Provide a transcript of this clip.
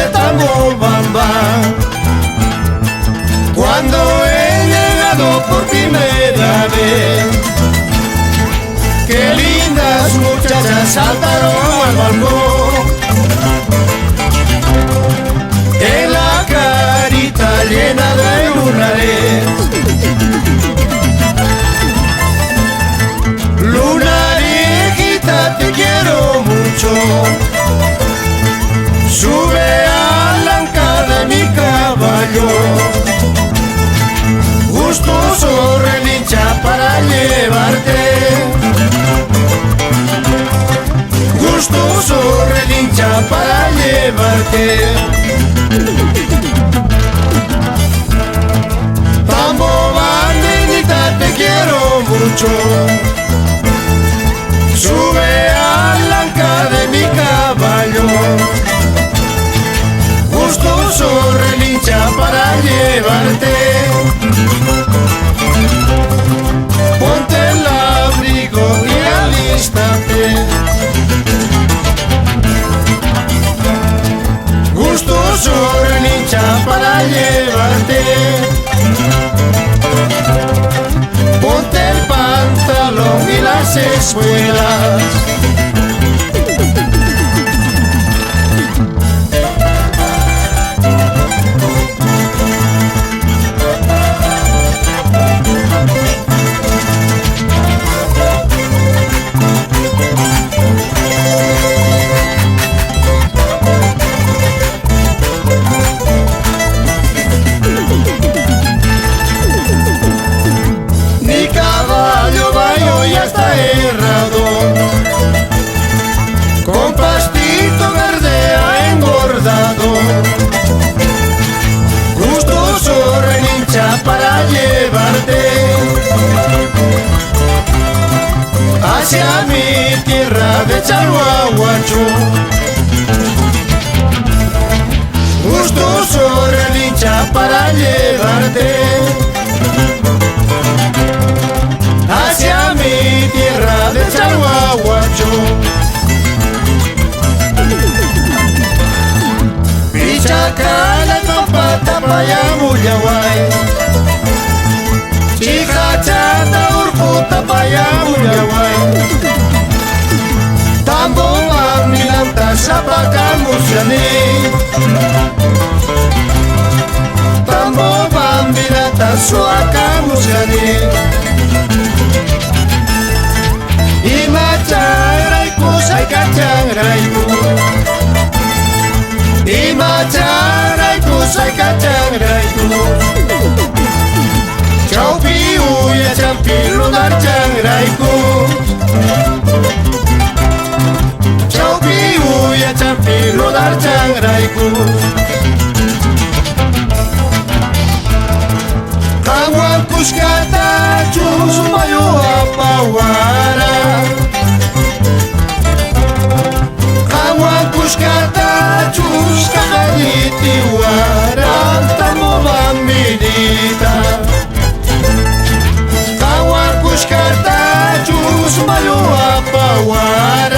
de Tambobamba. Cuando he llegado por primera vez, qué lindas muchachas saltaron al balcón. En la carita llena de lunares, lunarejita, te quiero mucho. Sube al anca de mi caballo, gustoso relincha para llevarte, gustoso relincha para llevarte. Tambobandita, te quiero mucho. Sube al anca de mi caballo, gustoso relincha para llevarte. Ponte el abrigo y alístate, gustoso relincha para llevarte. Ponte el pantalón y las espuelas, con pastito verde ha engordado, gustoso relincha para llevarte hacia mi tierra de Chalhuahuacho. Gustoso relincha para llevarte hacia mi tierra de Chalhuahuacho. Pichacala topata payamuyahuay, chicachata urputa payamuyahuay. Tambobambilanta sapakamusyani, tambobambilanta suakamusyani. Imachangrayku saykachangrayku, imachangrayku saykachangrayku. Chawpi uyachampi lunarchangrayku, chawpi uyachampi lunarchangrayku. Kawankushkata chusmayu apawara, kawankushkata chuskajitiwara. Tambobambidita, kawankushkata chusmayu apawara.